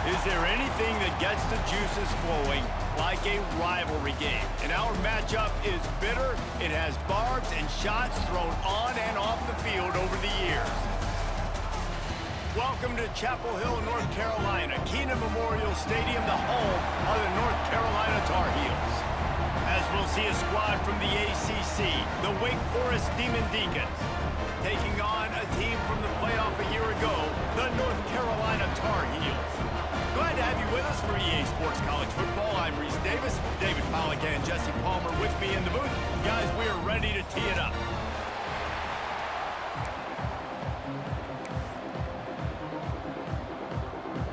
Is there anything that gets the juices flowing like a rivalry game? And our matchup is bitter. It has barbs and shots thrown on and off the field over the years. Welcome to Chapel Hill, North Carolina, Keenan Memorial Stadium, the home of the North Carolina Tar Heels. As we'll see a squad from the ACC, the Wake Forest Demon Deacons, taking on a team from the playoff a year ago, the North Carolina Tar Heels. Glad to have you with us for EA Sports College Football. I'm Reese Davis, David Pollack and Jesse Palmer with me in the booth. Guys, we are ready to tee it up.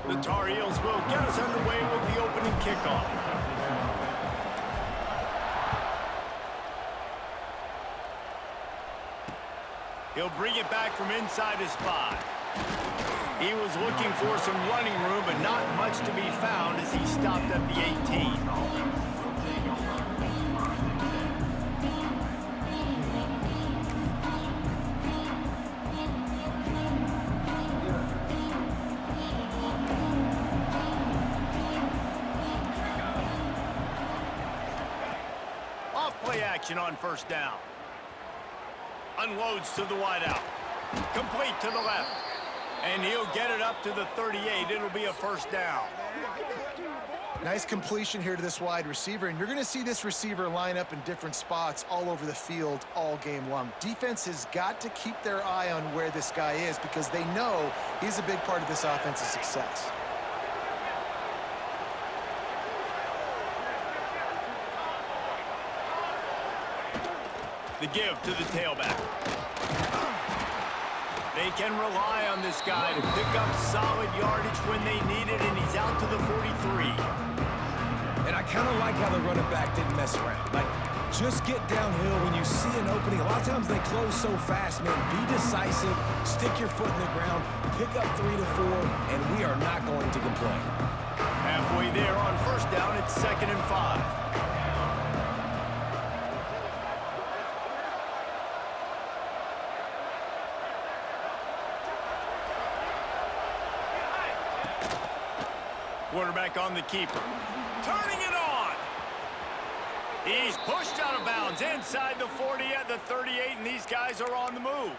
The Tar Heels will get us underway with the opening kickoff. He'll bring it back from inside his 5. He was looking for some running room, but not much to be found as he stopped at the 18. Off-play action on first down. Unloads to the wideout. Complete to the left. And he'll get it up to the 38. It'll be a first down. Nice completion here to this wide receiver, and you're going to see this receiver line up in different spots all over the field all game long. Defense has got to keep their eye on where this guy is because they know he's a big part of this offense's success. The give to the tailback. They can rely on this guy to pick up solid yardage when they need it, and he's out to the 43. And I kind of like how the running back didn't mess around. Like, just get downhill when you see an opening. A lot of times they close so fast, man. Be decisive, stick your foot in the ground, pick up 3 to 4, and we are not going to complain. Halfway there on first down, it's 2nd and 5. Quarterback on the keeper. Turning it on. He's pushed out of bounds inside the 40 at the 38, and these guys are on the move.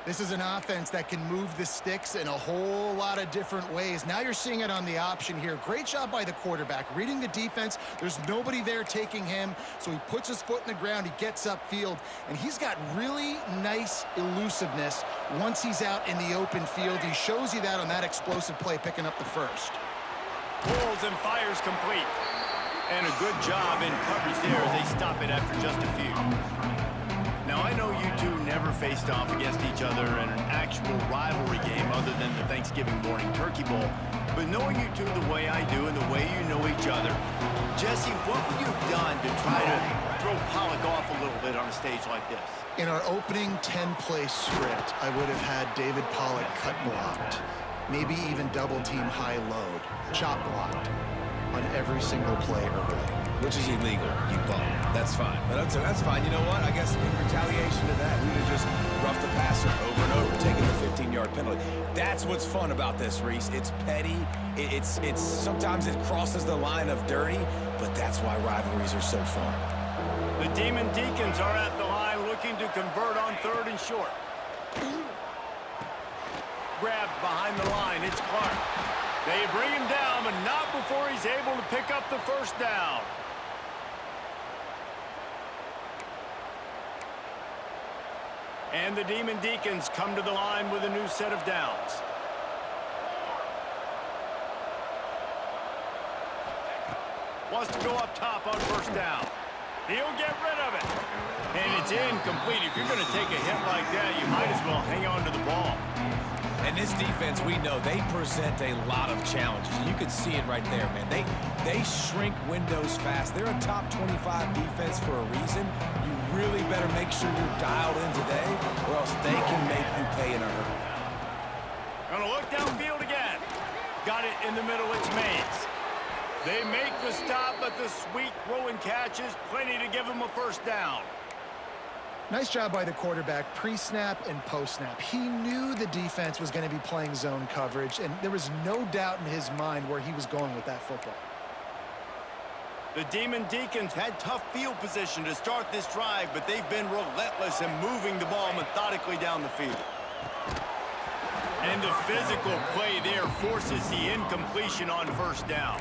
This is an offense that can move the sticks in a whole lot of different ways. Now you're seeing it on the option here. Great job by the quarterback. Reading the defense, there's nobody there taking him, so he puts his foot in the ground, he gets upfield, and he's got really nice elusiveness once he's out in the open field. He shows you that on that explosive play, picking up the first. Pulls and fires complete. And a good job in coverage there as they stop it after just a few. Now, I know you two never faced off against each other in an actual rivalry game other than the Thanksgiving morning Turkey Bowl. But knowing you two the way I do and the way you know each other, Jesse, what would you have done to try to throw Pollack off a little bit on a stage like this? In our opening 10-play script, I would have had David Pollack cut blocked, maybe even double-team high load, chop blocked on every single play early. Which is illegal, you bum. That's fine. But that's fine. You know what? I guess in retaliation to that, we would have just roughed the passer over and over, taking the 15-yard penalty. That's what's fun about this, Reese. It's petty. It's sometimes it crosses the line of dirty, but that's why rivalries are so fun. The Demon Deacons are at the line looking to convert on 3rd and short. Grabbed behind the line. It's Clark. They bring him down, but not before he's able to pick up the first down. And the Demon Deacons come to the line with a new set of downs. Wants to go up top on first down. He'll get rid of it. And it's incomplete. If you're going to take a hit like that, you might as well hang on to the ball. And this defense, we know, they present a lot of challenges. You can see it right there, man. They shrink windows fast. They're a top 25 defense for a reason. You really better make sure you're dialed in today, or else they can make you pay in a hurry. Gonna look downfield again. Got it in the middle, it's Mays. They make the stop, but the sweet throw and catch is plenty to give them a first down. Nice job by the quarterback, pre-snap and post-snap. He knew the defense was going to be playing zone coverage, and there was no doubt in his mind where he was going with that football. The Demon Deacons had tough field position to start this drive, but they've been relentless in moving the ball methodically down the field. And the physical play there forces the incompletion on first down.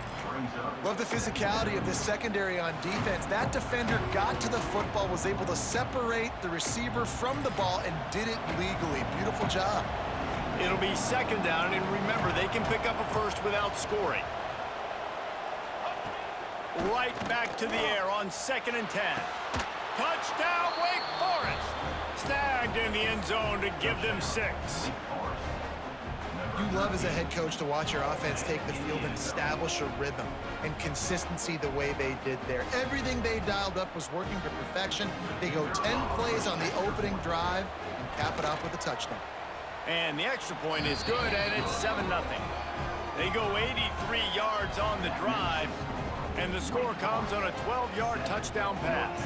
Love the physicality of this secondary on defense. That defender got to the football, was able to separate the receiver from the ball, and did it legally. Beautiful job. It'll be second down, and remember, they can pick up a first without scoring. Right back to the air on 2nd and 10. Touchdown, Wake Forest! Snagged in the end zone to give them 6. You love as a head coach to watch your offense take the field and establish a rhythm and consistency the way they did there. Everything they dialed up was working to perfection. They go 10 plays on the opening drive and cap it off with a touchdown. And the extra point is good, and it's 7-0. They go 83 yards on the drive, and the score comes on a 12-yard touchdown pass.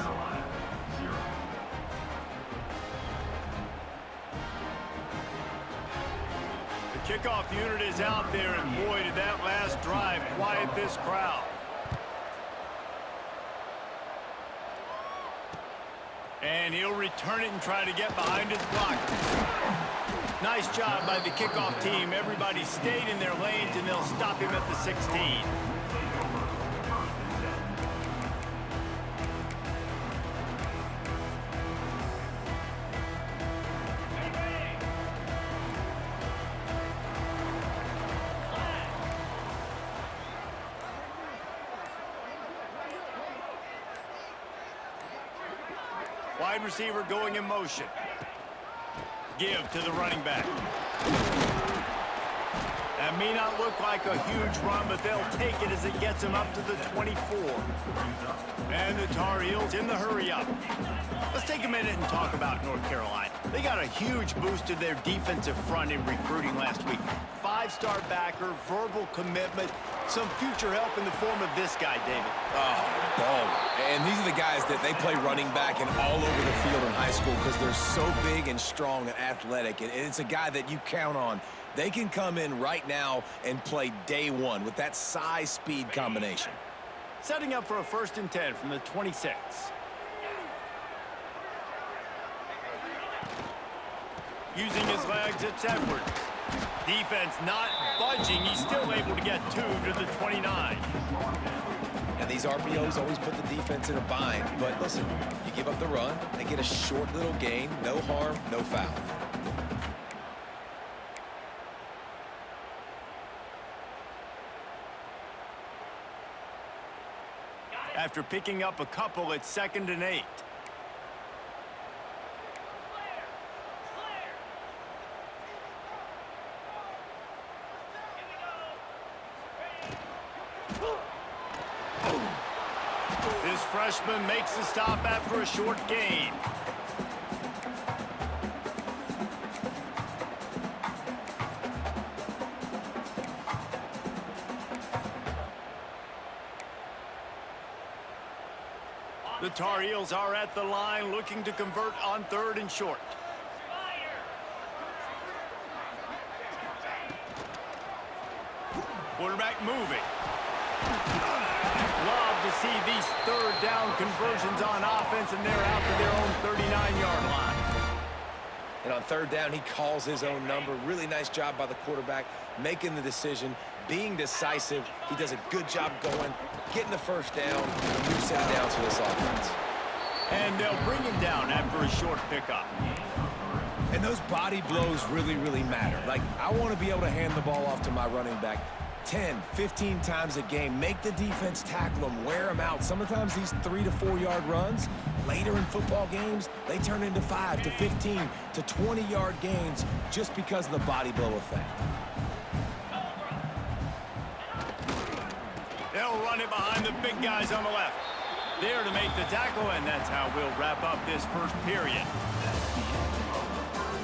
The kickoff unit is out there, and boy, did that last drive quiet this crowd. And he'll return it and try to get behind his blocker. Nice job by the kickoff team. Everybody stayed in their lanes, and they'll stop him at the 16. Wide receiver going in motion. Give to the running back. That may not look like a huge run, but they'll take it as it gets them up to the 24. And the Tar Heels in the hurry up. Let's take a minute and talk about North Carolina. They got a huge boost to their defensive front in recruiting last week. 5-star backer, verbal commitment, some future help in the form of this guy, David. Oh, dog. And these are the guys that they play running back and all over the field in high school because they're so big and strong and athletic. And it's a guy that you count on. They can come in right now and play day one with that size-speed combination. Setting up for a 1st and 10 from the 26. Using his legs, it's Edwards. Defense not budging. He's still able to get 2 to the 29. And these RPOs always put the defense in a bind. But listen, you give up the run, they get a short little gain, no harm, no foul. After picking up a couple, it's 2nd and 8. This freshman makes the stop after a short gain. The Tar Heels are at the line looking to convert on 3rd and short. Quarterback moving. Love to see these 3rd down conversions on offense, and they're out to their own 39-yard line. And on 3rd down, he calls his own number. Really nice job by the quarterback, making the decision, being decisive. He does a good job going, getting the 1st down, and new set of downs for this offense. And they'll bring him down after a short pickup. And those body blows really, really matter. Like, I want to be able to hand the ball off to my running back 10, 15 times a game. Make the defense tackle them, wear them out. Sometimes these 3 to 4 yard runs, later in football games, they turn into 5 to 15 to 20-yard gains just because of the body blow effect. They'll run it behind the big guys on the left. There to make the tackle, and that's how we'll wrap up this 1st period.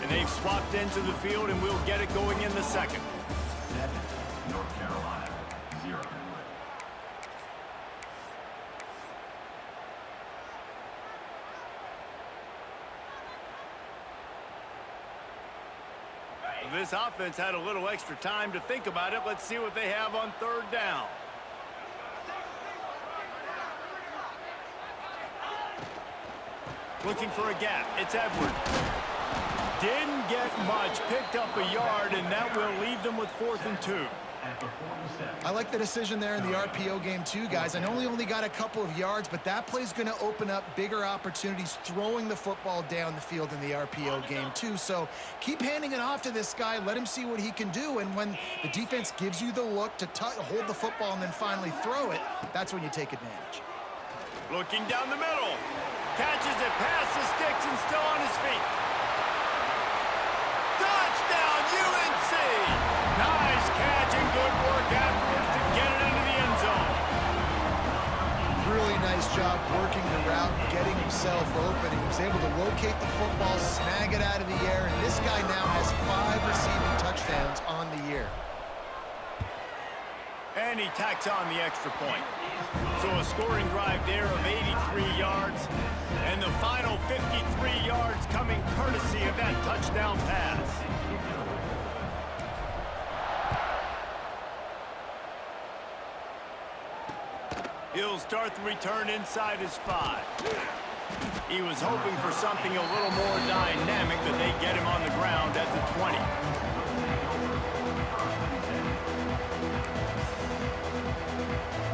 And they've swapped into the field, and we'll get it going in the 2nd. North Carolina, 0. this offense had a little extra time to think about it. Let's see what they have on third down. Looking for a gap. It's Edwards. Didn't get much. Picked up a yard, and that will leave them with 4th and 2. I like the decision there in the RPO game too, guys. I know he only got a couple of yards, but that play's going to open up bigger opportunities throwing the football down the field in the RPO game too. So keep handing it off to this guy. Let him see what he can do. And when the defense gives you the look to hold the football and then finally throw it, that's when you take advantage. Looking down the middle. Catches it past the sticks and still on his feet. Touchdown, UNC! Nice catch and good work afterwards to get it into the end zone. Really nice job working the route and getting himself open. He was able to locate the football, snag it out of the air, and this guy now has 5 receiving touchdowns on the year. And he tacks on the extra point. So a scoring drive there of 83 yards. And the final 53 yards coming courtesy of that touchdown pass. He'll start the return inside his 5. He was hoping for something a little more dynamic, but they get him on the ground at the 20.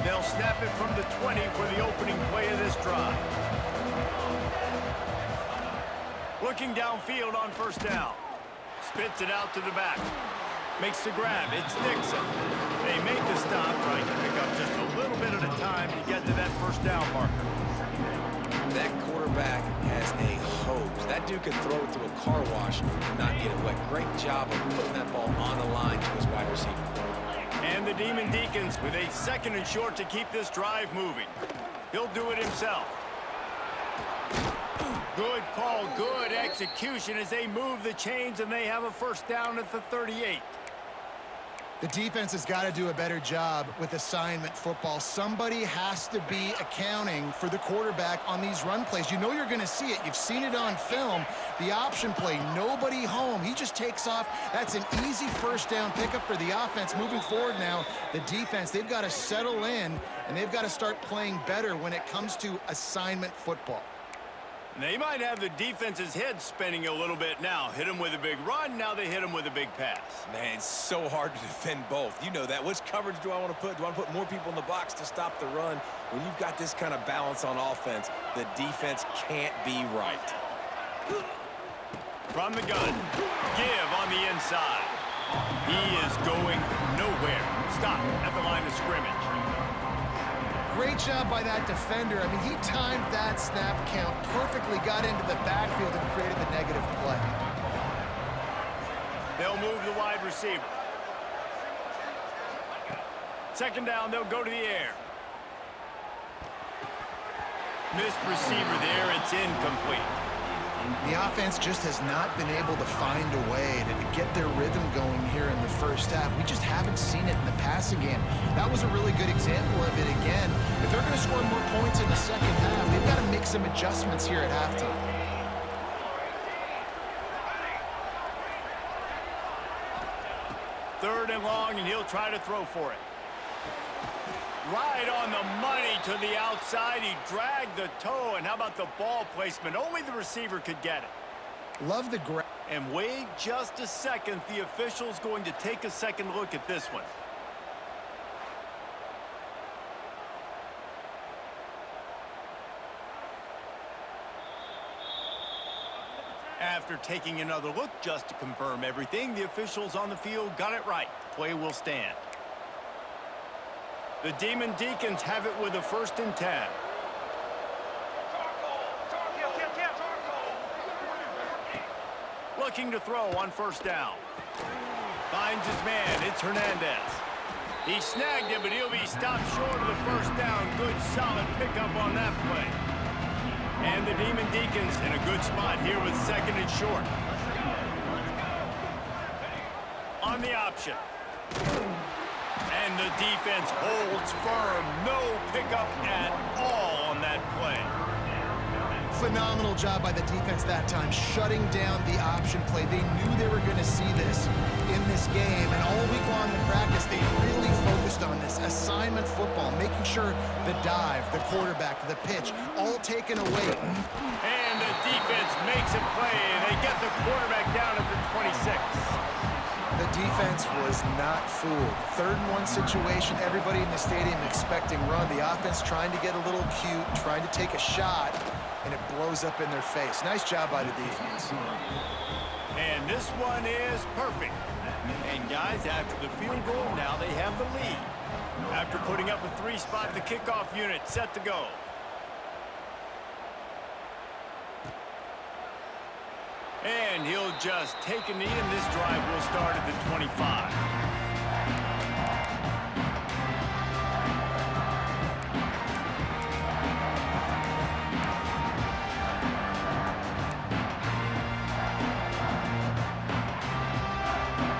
They'll snap it from the 20 for the opening play of this drive. Looking downfield on first down. Spits it out to the back. Makes the grab. It's Dixon. They make the stop, trying to pick up just a little bit at a time to get to that first down marker. That quarterback has a hose. That dude can throw it through a car wash and not get it wet. Great job of putting that ball on the line to his wide receiver. And the Demon Deacons with a 2nd and short to keep this drive moving. He'll do it himself. Good call, good execution as they move the chains and they have a first down at the 38. The defense has got to do a better job with assignment football. Somebody has to be accounting for the quarterback on these run plays. You know you're going to see it. You've seen it on film. The option play, nobody home. He just takes off. That's an easy first down pickup for the offense. Moving forward now, the defense, they've got to settle in, and they've got to start playing better when it comes to assignment football. They might have the defense's head spinning a little bit now. Hit him with a big run, now they hit him with a big pass. Man, it's so hard to defend both. You know that. Which coverage do I want to put? Do I want to put more people in the box to stop the run? When you've got this kind of balance on offense, the defense can't be right. From the gun, give on the inside. He is going nowhere. Stop at the line of scrimmage. Great job by that defender. I mean, he timed that snap count perfectly, got into the backfield and created the negative play. They'll move the wide receiver. 2nd down, they'll go to the air. Missed receiver there, it's incomplete. The offense just has not been able to find a way to get their rhythm going here in the first half. We just haven't seen it in the passing game. That was a really good example of it again. If they're going to score more points in the second half, they've got to make some adjustments here at halftime. Third and long, and he'll try to throw for it. Right on the money to the outside. He dragged the toe, and how about the ball placement? Only the receiver could get it. Love the grab. And wait just a second. The official's going to take a second look at this one. After taking another look just to confirm everything, the officials on the field got it right. Play will stand. The Demon Deacons have it with a 1st and 10. Looking to throw on first down. Finds his man. It's Hernandez. He snagged it, but he'll be stopped short of the first down. Good, solid pickup on that play. And the Demon Deacons in a good spot here with 2nd and short. On the option. And the defense holds firm. No pickup at all on that play. Phenomenal job by the defense that time, shutting down the option play. They knew they were going to see this in this game, and all week long in practice, they really focused on this. Assignment football, making sure the dive, the quarterback, the pitch, all taken away. And the defense makes a play, and they get the quarterback down at the 26. The defense was not fooled. 3rd and 1 situation, everybody in the stadium expecting run. The offense trying to get a little cute, trying to take a shot, and it blows up in their face. Nice job by the defense. And this one is perfect. And guys, after the field goal, now they have the lead. After putting up a 3-spot, the kickoff unit set to go. And he'll just take a knee, and this drive will start at the 25.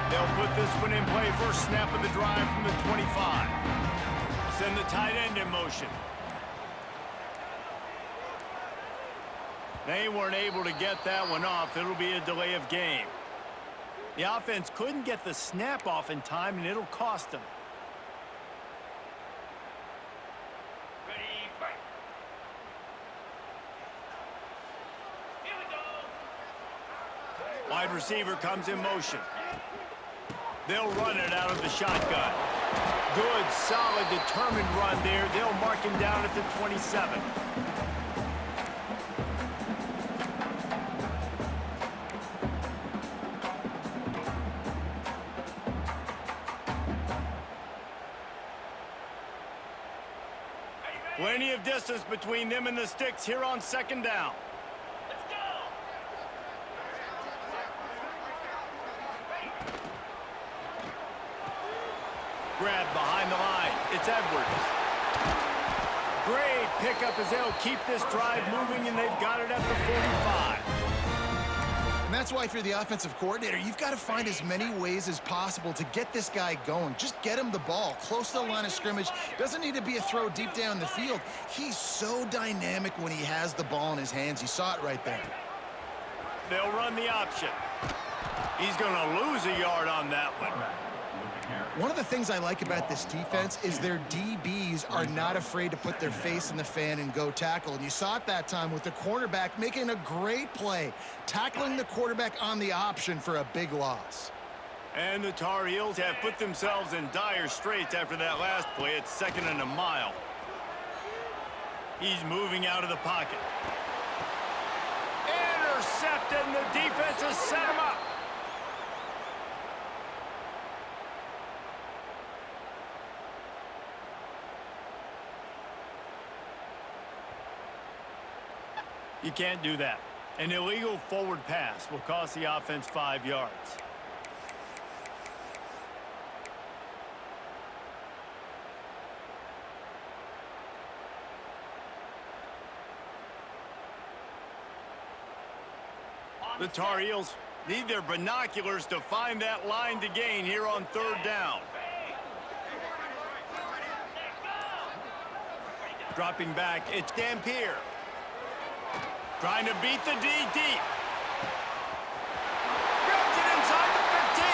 They'll put this one in play. First snap of the drive from the 25. Send the tight end in motion. They weren't able to get that one off. It'll be a delay of game. The offense couldn't get the snap off in time, and it'll cost them. Ready, fight. Here we go. Wide receiver comes in motion. They'll run it out of the shotgun. Good, solid, determined run there. They'll mark him down at the 27. Plenty of distance between them and the sticks here on 2nd down. Let's go. Grab behind the line. It's Edwards. Great pickup as they'll keep this drive moving, and they've got it at the 45. And that's why if you're the offensive coordinator, you've got to find as many ways as possible to get this guy going. Just get him the ball close to the line of scrimmage. Doesn't need to be a throw deep down the field. He's so dynamic when he has the ball in his hands. You saw it right there. They'll run the option. He's going to lose a yard on that one. One of the things I like about this defense is their DBs are not afraid to put their face in the fan and go tackle. And you saw it that time with the cornerback making a great play, tackling the quarterback on the option for a big loss. And the Tar Heels have put themselves in dire straits after that last play. It's 2nd and a mile. He's moving out of the pocket. Intercepted, and the defense has set him up. You can't do that. An illegal forward pass will cost the offense 5 yards. The Tar Heels need their binoculars to find that line to gain here on 3rd down. Dropping back, it's Dampier. Trying to beat the D deep. Grabs it inside the 15.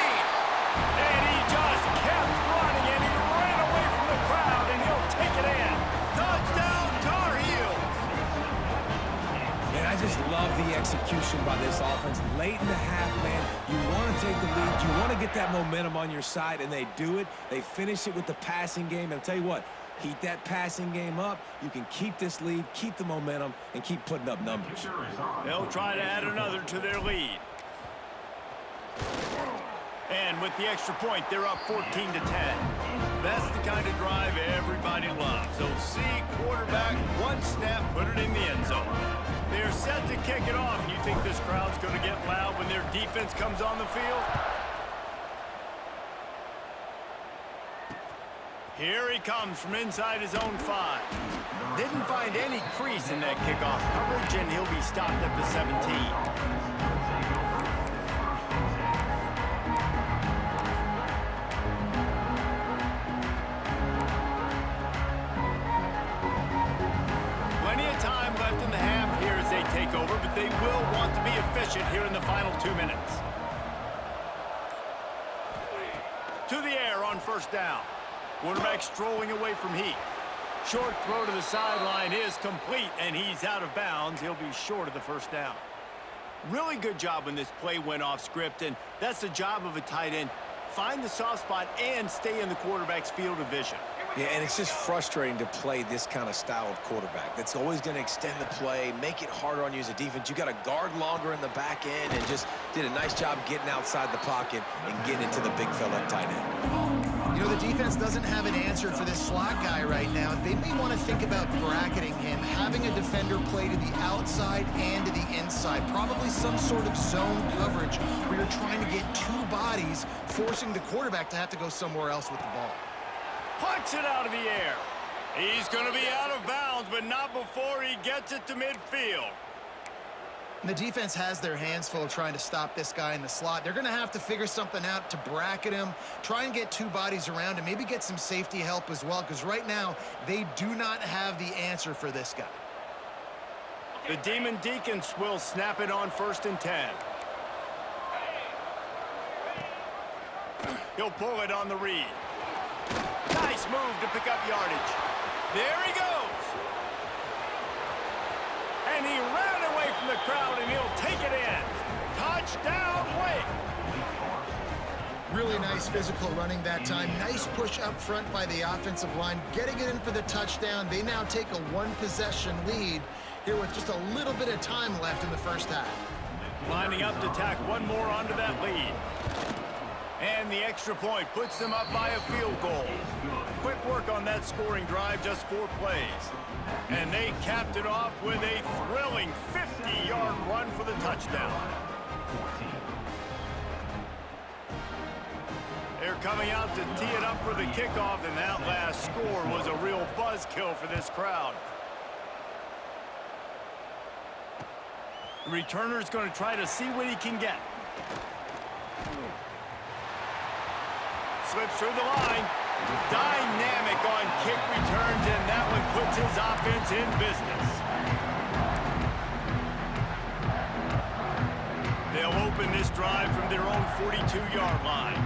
And he just kept running, and he ran away from the crowd, and he'll take it in. Touchdown, Tar Heels. And I just love the execution by this offense. Late in the half, man, you want to take the lead. You want to get that momentum on your side, and they do it. They finish it with the passing game. And I'll tell you what, heat that passing game up. You can keep this lead, keep the momentum, and keep putting up numbers. They'll try to add another to their lead. And with the extra point, they're up 14-10. That's the kind of drive everybody loves. So see quarterback, one snap, put it in the end zone. They're set to kick it off. You think this crowd's going to get loud when their defense comes on the field? Here he comes from inside his own 5. Didn't find any crease in that kickoff coverage, and he'll be stopped at the 17. Plenty of time left in the half here as they take they will want to be efficient here in the final 2 minutes. To the air on first down. Quarterback strolling away from heat. Short throw to the sideline is complete, and he's out of bounds. He'll be short of the first down. Really good job when this play went off script, and that's the job of a tight end. Find the soft spot and stay in the quarterback's field of vision. Yeah, and it's just frustrating to play this kind of style of quarterback. That's always going to extend the play, make it harder on you as a defense. You got to guard longer in the back end, and just did a nice job getting outside the pocket and getting into the big fella tight end. You know, the defense doesn't have an answer for this slot guy right now. They may want to think about bracketing him, having a defender play to the outside and to the inside. Probably some sort of zone coverage where you're trying to get two bodies, forcing the quarterback to have to go somewhere else with the ball. Puts it out of the air. He's going to be out of bounds, but not before he gets it to midfield. And the defense has their hands full trying to stop this guy in the slot. They're going to have to figure something out to bracket him, try and get two bodies around him, maybe get some safety help as well, because right now they do not have the answer for this guy. The Demon Deacons will snap it on 1st and 10. He'll pull it on the read. Nice move to pick up yardage. There he goes. And he ran away from the crowd, and he'll take it in. Touchdown, Wake. Really nice physical running that time. Nice push up front by the offensive line, getting it in for the touchdown. They now take a one-possession lead here with just a little bit of time left in the first half. Lining up to tack one more onto that lead. And the extra point puts them up by a field goal. Quick work on that scoring drive, just 4 plays. And they capped it off with a thrilling 50-yard run for the touchdown. They're coming out to tee it up for the kickoff, and that last score was a real buzzkill for this crowd. The returner's going to try to see what he can get. Slips through the line. Dynamic on kick returns, and that one puts his offense in business. They'll open this drive from their own 42-yard line.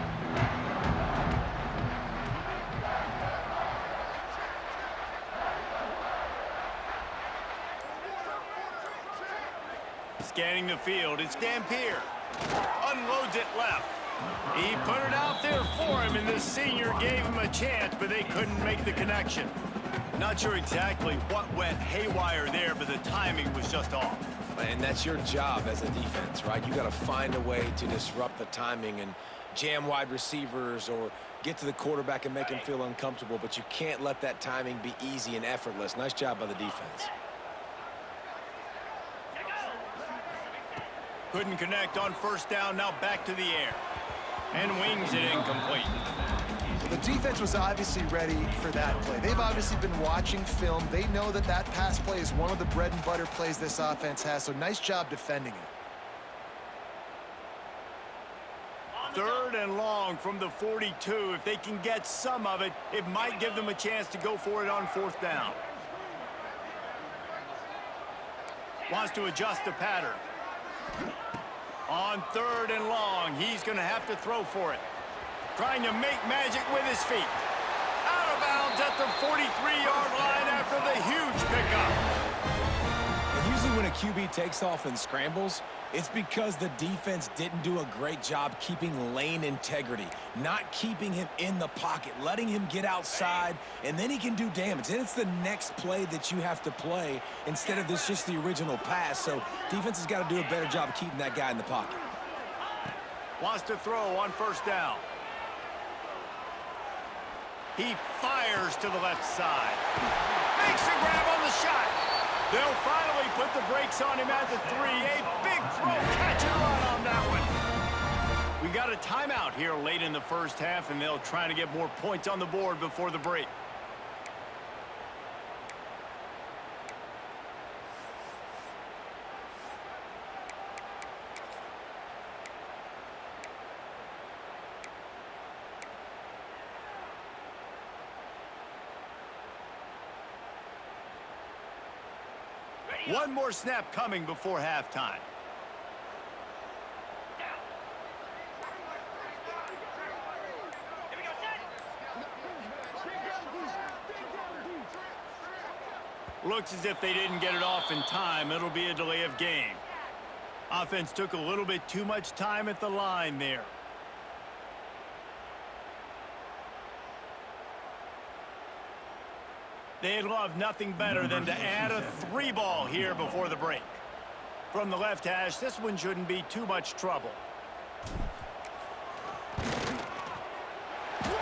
Scanning the field, it's Dampier. Unloads it left. He put it out there for him, and the senior gave him a chance, but they couldn't make the connection. Not sure exactly what went haywire there, but the timing was just off. And that's your job as a defense, right? You got to find a way to disrupt the timing and jam wide receivers or get to the quarterback and make him feel uncomfortable, but you can't let that timing be easy and effortless. Nice job by the defense. Couldn't connect on first down, now back to the air. And wings it incomplete. The defense was obviously ready for that play. They've obviously been watching film. They know that that pass play is one of the bread and butter plays this offense has, so nice job defending it. 3rd and long from the 42. If they can get some of it, it might give them a chance to go for it on 4th down. Wants to adjust the pattern. On 3rd and long, he's going to have to throw for it. Trying to make magic with his feet. Out of bounds at the 43-yard line after the huge pickup. And usually when a QB takes off and scrambles, it's because the defense didn't do a great job keeping lane integrity, not keeping him in the pocket, letting him get outside, and then he can do damage. And it's the next play that you have to play instead of this just the original pass. So defense has got to do a better job of keeping that guy in the pocket. Wants to throw on 1st down. He fires to the left side. Makes a grab on the shot. They'll finally put the brakes on him at the 3. A big throw, catch and run on that one. We got a timeout here late in the first half, and they'll try to get more points on the board before the break. One more snap coming before halftime. Here we go, set. Looks as if they didn't get it off in time. It'll be a delay of game. Offense took a little bit too much time at the line there. They'd love nothing better than to add a 3-ball here before the break. From the left hash, this one shouldn't be too much trouble.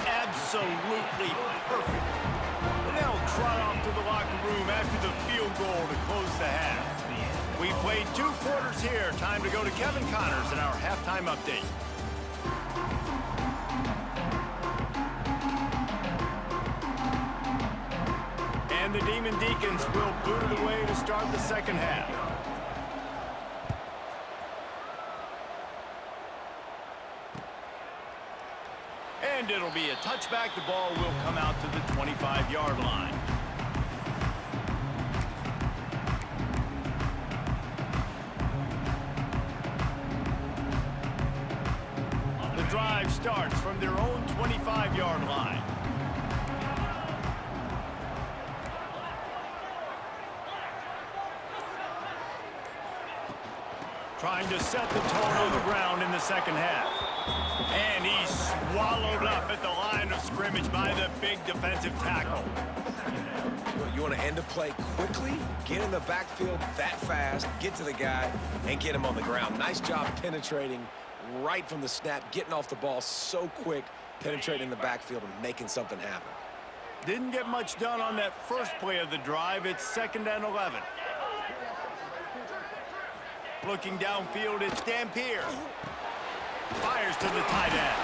Absolutely perfect. And they'll trot off to the locker room after the field goal to close the half. We played 2 quarters here. Time to go to Kevin Connors in our halftime update. And the Demon Deacons will boot it away to start the second half. And it'll be a touchback. The ball will come out to the 25-yard line. The drive starts from their own 25-yard line. Trying to set the tone on the ground in the second half. And he's swallowed up at the line of scrimmage by the big defensive tackle. You want to end a play quickly, get in the backfield that fast, get to the guy, and get him on the ground. Nice job penetrating right from the snap, getting off the ball so quick, penetrating the backfield and making something happen. Didn't get much done on that first play of the drive. It's 2nd and 11. Looking downfield, it's Dampier. Fires to the tight end.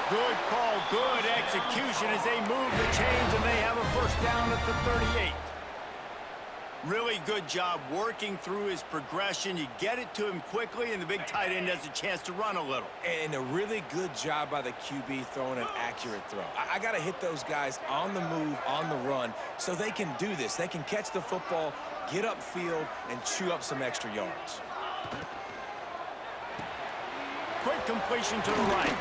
Good call, good execution as they move the chains, and they have a first down at the 38. Really good job working through his progression. You get it to him quickly, and the big tight end has a chance to run a little. And a really good job by the QB throwing an accurate throw. I got to hit those guys on the move, on the run, so they can do this. They can catch the football, get upfield, and chew up some extra yards. Quick completion to the right.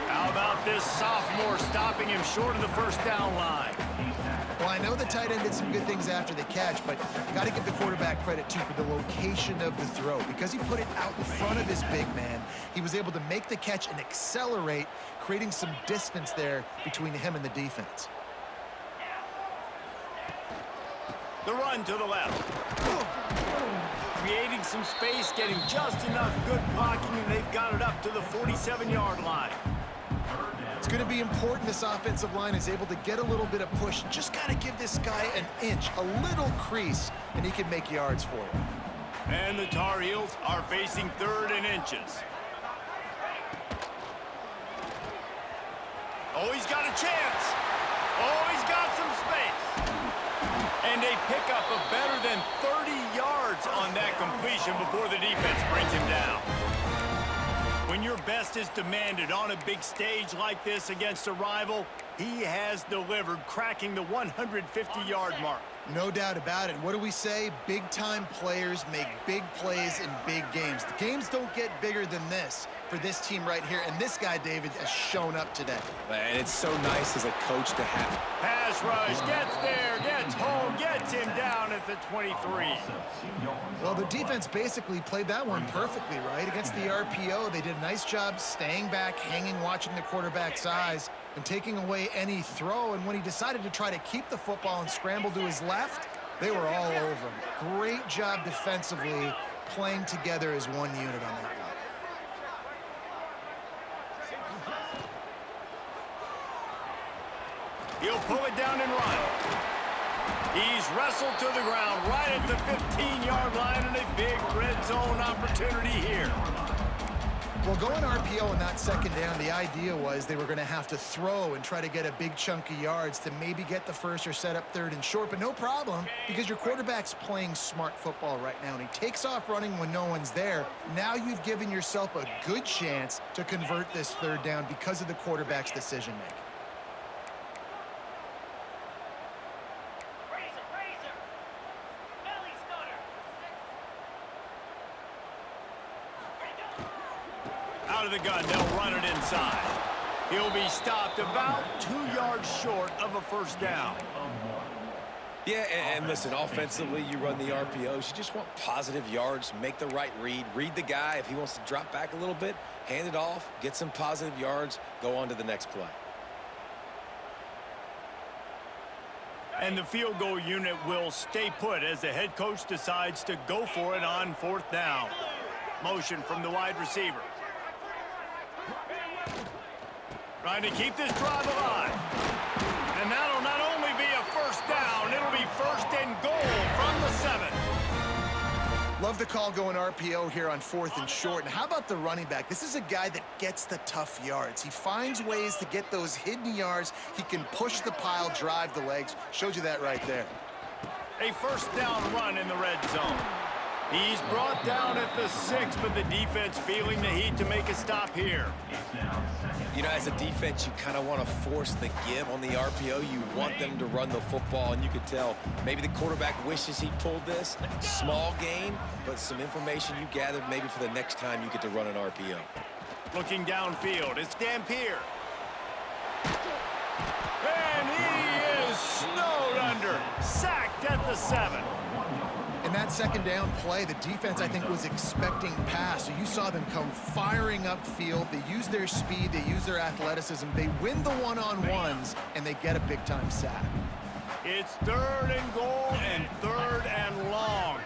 How about this sophomore stopping him short of the first down line? Well, I know the tight end did some good things after the catch, but got to give the quarterback credit, too, for the location of the throw. Because he put it out in front of his big man, he was able to make the catch and accelerate, creating some distance there between him and the defense. The run to the left. Creating some space, getting just enough good blocking, and they've got it up to the 47-yard line. It's going to be important this offensive line is able to get a little bit of push. Just got to give this guy an inch, a little crease, and he can make yards for you. And the Tar Heels are facing 3rd and inches. Oh, he's got a chance. Oh, he's got some space. And they pick up a better than 30 yards on that completion before the defense brings him down. When your best is demanded on a big stage like this against a rival, he has delivered, cracking the 150-yard mark. No doubt about it. What do we say? Big-time players make big plays in big games. The games don't get bigger than this for this team right here, and this guy, David, has shown up today. And it's so nice as a coach to have. Pass rush, gets there, gets home, gets him down at the 23. Well, the defense basically played that one perfectly, right? Against the RPO, they did a nice job staying back, hanging, watching the quarterback's eyes, and taking away any throw. And when he decided to try to keep the football and scramble to his left, they were all over him. Great job defensively, playing together as one unit on that one. He'll pull it down and run. He's wrestled to the ground right at the 15-yard line, and a big red zone opportunity here. Well, going RPO in that 2nd down, the idea was they were going to have to throw and try to get a big chunk of yards to maybe get the first or set up 3rd and short, but no problem because your quarterback's playing smart football right now, and he takes off running when no one's there. Now you've given yourself a good chance to convert this 3rd down because of the quarterback's decision-making. the gun. They'll run it inside. He'll be stopped about 2 yards short of a first down. Yeah, and listen, offensively, you run the RPOs. You just want positive yards, make the right read the guy. If he wants to drop back a little bit, hand it off, get some positive yards, go on to the next play. And the field goal unit will stay put as the head coach decides to go for it on 4th down. Motion from the wide receiver. Trying to keep this drive alive. And that'll not only be a first down, it'll be 1st and goal from the 7. Love the call going RPO here on 4th and short. And how about the running back? This is a guy that gets the tough yards. He finds ways to get those hidden yards. He can push the pile, drive the legs. Showed you that right there. A first down run in the red zone. He's brought down at the 6, but the defense feeling the heat to make a stop here. You know, as a defense, you kind of want to force the give on the RPO. You want them to run the football, and you could tell maybe the quarterback wishes he pulled this. Small gain, but some information you gathered maybe for the next time you get to run an RPO. Looking downfield, it's Dampier. And he is snowed under, sacked at the 7. In that second down play, the defense, I think, was expecting pass. So you saw them come firing upfield. They use their speed. They use their athleticism. They win the one-on-ones, and they get a big-time sack. It's 3rd and goal and 3rd and long.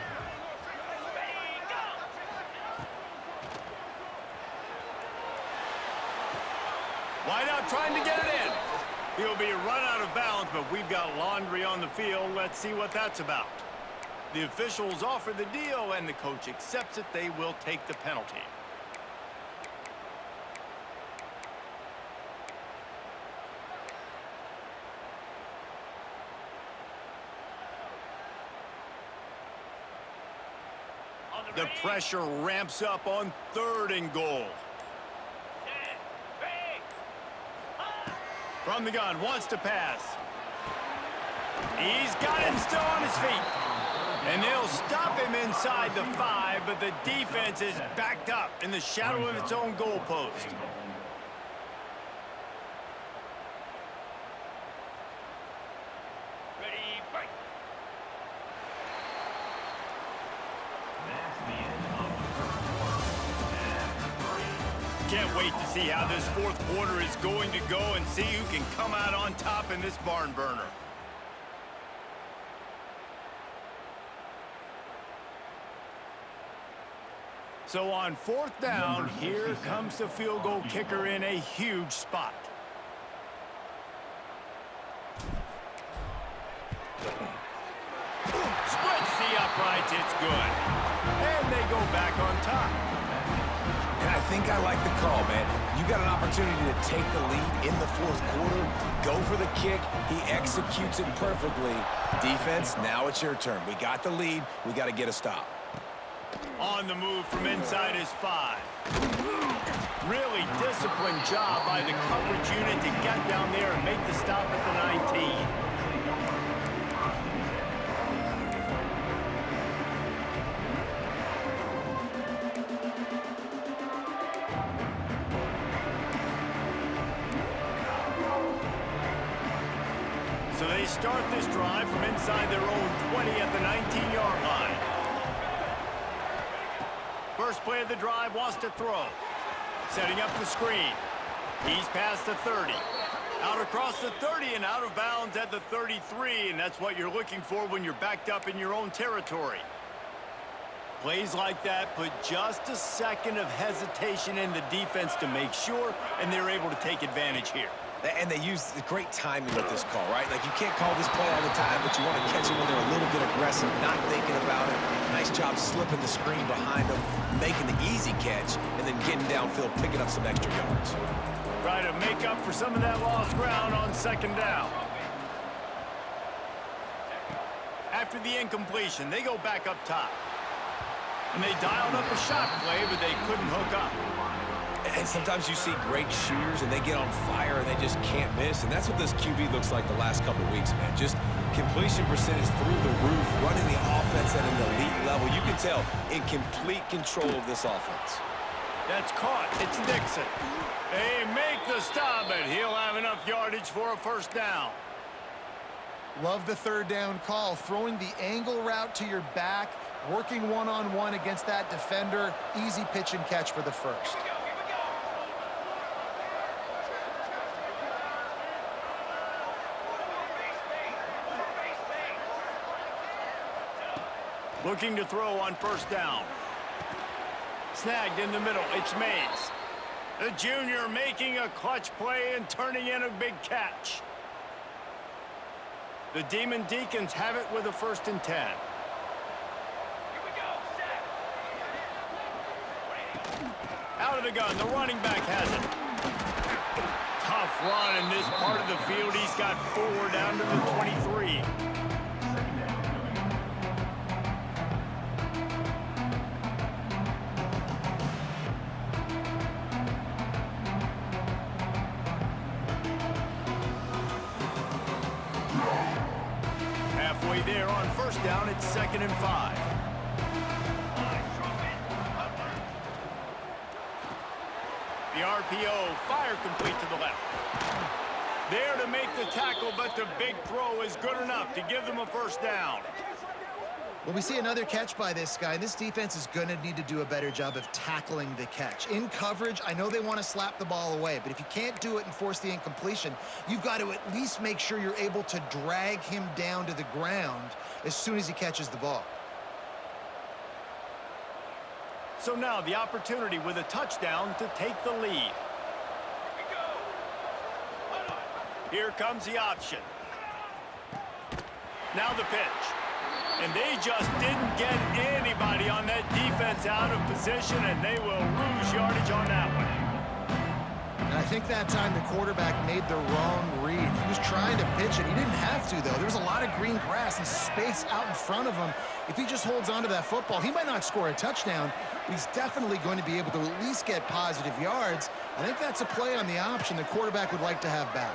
Wideout trying to get it in. He'll be run out of bounds, but we've got laundry on the field. Let's see what that's about. The officials offer the deal, and the coach accepts it. They will take the penalty. The pressure ramps up on 3rd and goal. From the gun, wants to pass. He's got him still on his feet. And they'll stop him inside the 5, but the defense is backed up in the shadow of its own goalpost. Ready, fight. That's the end of the first quarter. Can't wait to see how this 4th quarter is going to go and see who can come out on top in this barn burner. So on 4th down, here comes the field goal kicker in a huge spot. Splits the uprights, it's good. And they go back on top. And I think I like the call, man. You got an opportunity to take the lead in the 4th quarter. Go for the kick. He executes it perfectly. Defense, now it's your turn. We got the lead. We got to get a stop. On the move from inside his 5. Really disciplined job by the coverage unit to get down there and make the stop at the 19. So they start this drive from inside their own 20 at the 19-yard line. First play of the drive, wants to throw. Setting up the screen. He's past the 30. Out across the 30 and out of bounds at the 33, and that's what you're looking for when you're backed up in your own territory. Plays like that put just a second of hesitation in the defense to make sure, and they're able to take advantage here. And they use the great timing with this call, right? Like, you can't call this play all the time, but you want to catch it when they're a little bit aggressive, not thinking about it. Nice job slipping the screen behind them, making the easy catch, and then getting downfield, picking up some extra yards. Try to make up for some of that lost ground on 2nd down. After the incompletion, they go back up top. And they dialed up a shot play, but they couldn't hook up. And sometimes you see great shooters, and they get on fire, and they just can't miss. And that's what this QB looks like the last couple weeks, man. Just completion percentage through the roof, running the offense at an elite level. You can tell in complete control of this offense. That's caught. It's Dixon. They make the stop, but he'll have enough yardage for a first down. Love the third down call. Throwing the angle route to your back, working one-on-one against that defender. Easy pitch and catch for the first. Looking to throw on first down. Snagged in the middle. It's Mays. The junior making a clutch play and turning in a big catch. The Demon Deacons have it with a 1st and 10. Out of the gun. The running back has it. Tough run in this part of the field. He's got 4 down to the 23. Halfway there on first down, it's 2nd and 5. The RPO, fire complete to the left. There to make the tackle, but the big throw is good enough to give them a first down. Well, we see another catch by this guy. This defense is going to need to do a better job of tackling the catch. In coverage, I know they want to slap the ball away, but if you can't do it and force the incompletion, you've got to at least make sure you're able to drag him down to the ground as soon as he catches the ball. So now the opportunity with a touchdown to take the lead. Here comes the option. Now the pitch. And they just didn't get anybody on that defense out of position, and they will lose yardage on that one. And I think that time the quarterback made the wrong read. He was trying to pitch it. He didn't have to, though. There was a lot of green grass and space out in front of him. If he just holds on to that football, he might not score a touchdown, but he's definitely going to be able to at least get positive yards. I think that's a play on the option the quarterback would like to have back.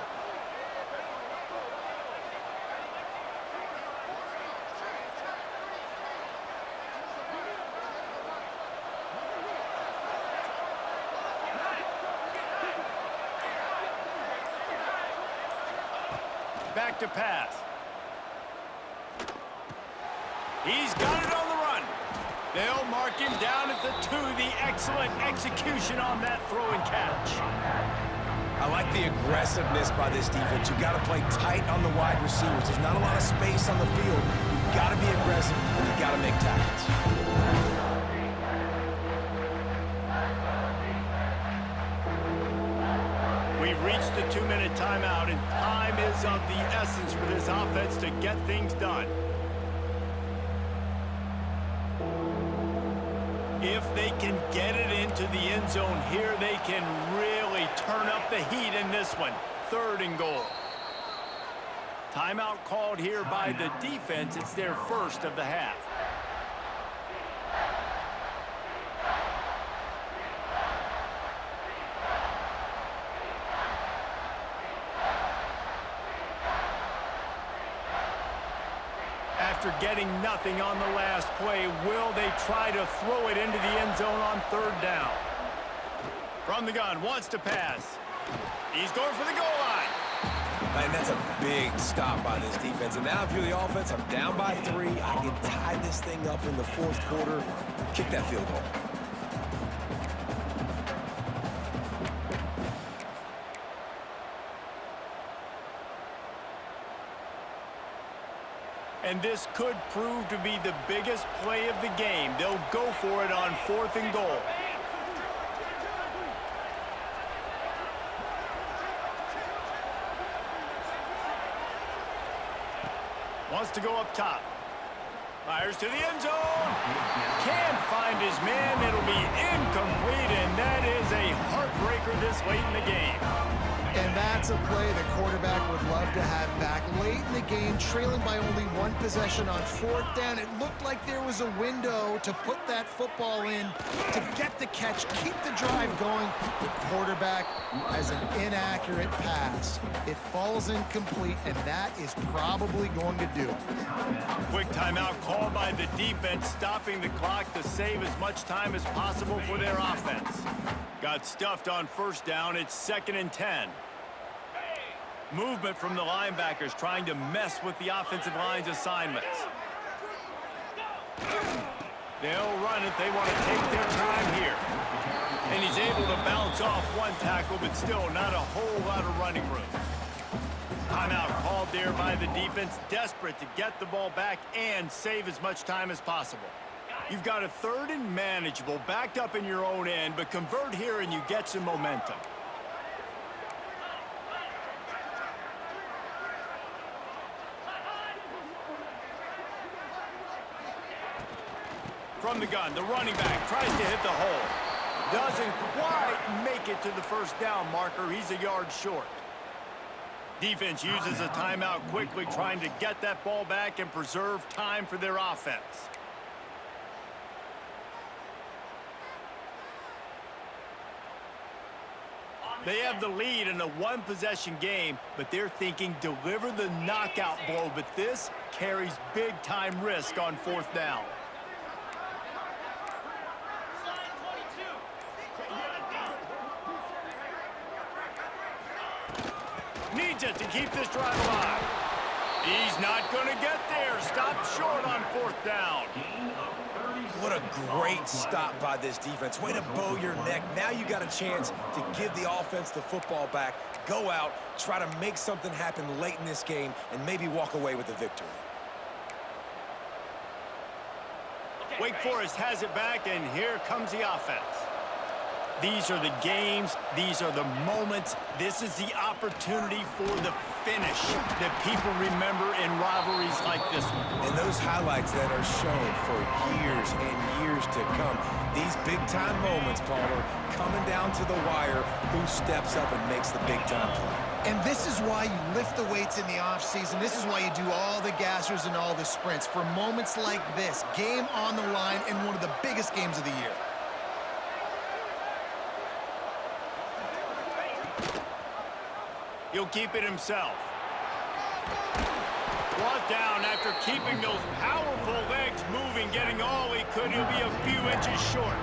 Back to pass. He's got it on the run. They'll mark him down at the 2. The excellent execution on that throw and catch. I like the aggressiveness by this defense. You've got to play tight on the wide receivers. There's not a lot of space on the field. You've got to be aggressive, and you've got to make tackles. We've reached the 2-minute timeout, and time is of the essence for this offense to get things done. If they can get it into the end zone here, they can really turn up the heat in this one. 3rd and goal. Timeout called here by the defense. It's their first of the half. After getting nothing on the last play, will they try to throw it into the end zone on 3rd down? From the gun, wants to pass. He's going for the goal line. And that's a big stop by this defense. And now if you're the offense, I'm down by 3. I can tie this thing up in the 4th quarter, kick that field goal. And this could prove to be the biggest play of the game. They'll go for it on 4th and goal. Wants to go up top. Fires to the end zone. Can't find his man. It'll be incomplete, and that is a heartbreaker this late in the game. And that's a play the quarterback would love to have back. Late in the game, trailing by only one possession on fourth down. It looked like there was a window to put that football in, to get the catch, keep the drive going. The quarterback has an inaccurate pass. It falls incomplete, and that is probably going to do it. Quick timeout called by the defense, stopping the clock to save as much time as possible for their offense. Got stuffed on first down. It's 2nd and 10. Movement from the linebackers trying to mess with the offensive line's assignments. They'll run it. They want to take their time here. And he's able to bounce off one tackle, but still not a whole lot of running room. Timeout called there by the defense, desperate to get the ball back and save as much time as possible. You've got a 3rd and manageable, backed up in your own end, but convert here and you get some momentum. From the gun, the running back tries to hit the hole. Doesn't quite make it to the first down marker. He's a yard short. Defense uses a timeout quickly, trying to get that ball back and preserve time for their offense. They have the lead in a one-possession game, but they're thinking deliver the knockout blow, but this carries big-time risk on 4th down. Needs it to keep this drive alive. He's not going to get there. Stopped short on 4th down. What a great stop by this defense. Way to bow your neck. Now you got a chance to give the offense the football back, go out, try to make something happen late in this game, and maybe walk away with the victory. Wake Forest has it back, and here comes the offense. These are the games. These are the moments. This is the opportunity for the finish that people remember in rivalries like this one. And those highlights that are shown for years and years to come. These big-time moments, Palmer, coming down to the wire, who steps up and makes the big-time play. And this is why you lift the weights in the offseason. This is why you do all the gassers and all the sprints. For moments like this, game on the line in one of the biggest games of the year. He'll keep it himself. Brought down after keeping those powerful legs moving, getting all he could. He'll be a few inches short.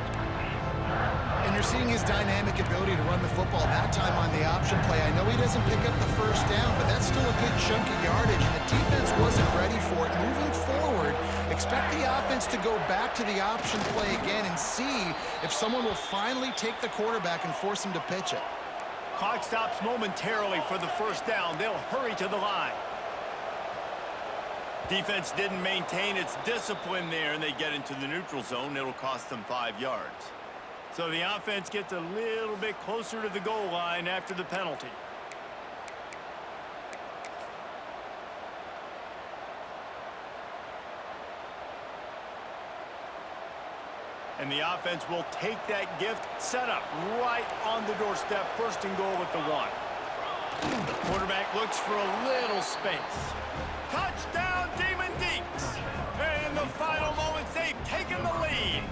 And you're seeing his dynamic ability to run the football that time on the option play. I know he doesn't pick up the first down, but that's still a good chunk of yardage, and the defense wasn't ready for it. Moving forward, expect the offense to go back to the option play again and see if someone will finally take the quarterback and force him to pitch it. Clock stops momentarily for the first down. They'll hurry to the line. Defense didn't maintain its discipline there, and they get into the neutral zone. It'll cost them 5 yards. So the offense gets a little bit closer to the goal line after the penalty. And the offense will take that gift, set up right on the doorstep, 1st and goal at the 1. The quarterback looks for a little space. Touchdown, Demon Deeks! And in the final moments, they've taken the lead.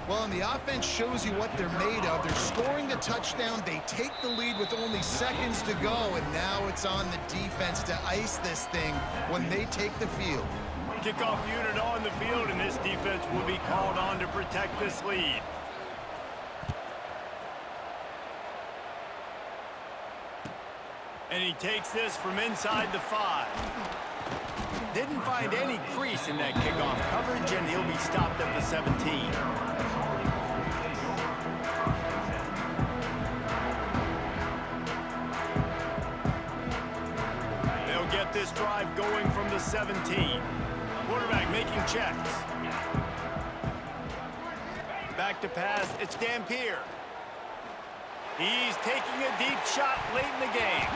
Well, and the offense shows you what they're made of. They're scoring the touchdown. They take the lead with only seconds to go, and now it's on the defense to ice this thing when they take the field. Kickoff unit on the field, and this defense will be called on to protect this lead. And he takes this from inside the 5. Didn't find any crease in that kickoff coverage, and he'll be stopped at the 17. They'll get this drive going from the 17. Quarterback making checks. Back to pass. It's Dampier. He's taking a deep shot late in the game.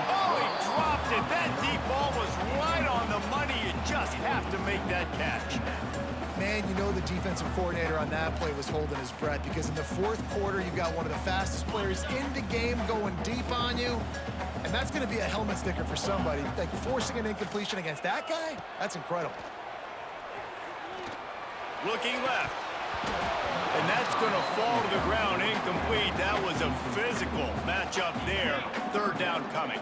Oh, he dropped it. That deep ball was right on the money. You just have to make that catch. Man, you know the defensive coordinator on that play was holding his breath, because in the 4th quarter, you got one of the fastest players in the game going deep on you. And that's going to be a helmet sticker for somebody. Like, forcing an incompletion against that guy, that's incredible. Looking left. And that's going to fall to the ground incomplete. That was a physical matchup there. Third down coming.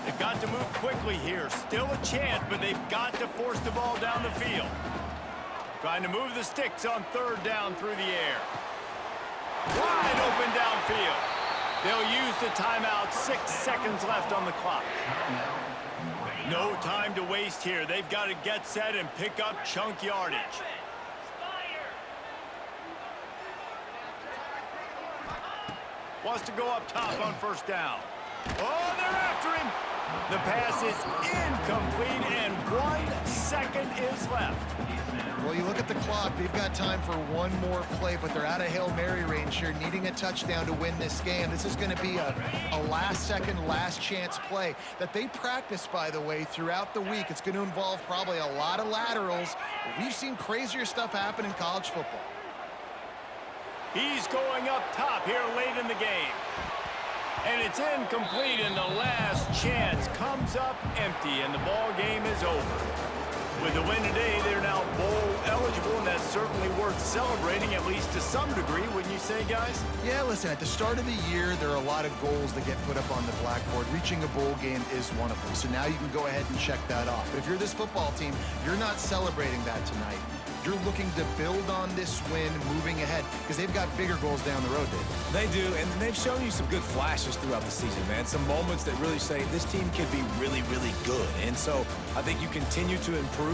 They've got to move quickly here. Still a chance, but they've got to force the ball down the field. Trying to move the sticks on third down through the air. Wide open downfield. They'll use the timeout. 6 seconds left on the clock. No time to waste here. They've got to get set and pick up chunk yardage. Wants to go up top on first down. Oh, they're after him. The pass is incomplete, and 1 second is left. Well, you look at the clock. They've got time for one more play, but they're out of Hail Mary range here, needing a touchdown to win this game. This is going to be a last-second, last-chance play that they practice, by the way, throughout the week. It's going to involve probably a lot of laterals. We've seen crazier stuff happen in college football. He's going up top here late in the game. And it's incomplete, and the last chance comes up empty, and the ball game is over. With the win today, they're now bowl eligible, and that's certainly worth celebrating, at least to some degree, wouldn't you say, guys? Yeah, listen, at the start of the year, there are a lot of goals that get put up on the blackboard. Reaching a bowl game is one of them. So now you can go ahead and check that off. But if you're this football team, you're not celebrating that tonight. You're looking to build on this win moving ahead because they've got bigger goals down the road, Dave. They do, and they've shown you some good flashes throughout the season, man. Some moments that really say this team could be really, really good. And so I think you continue to improve.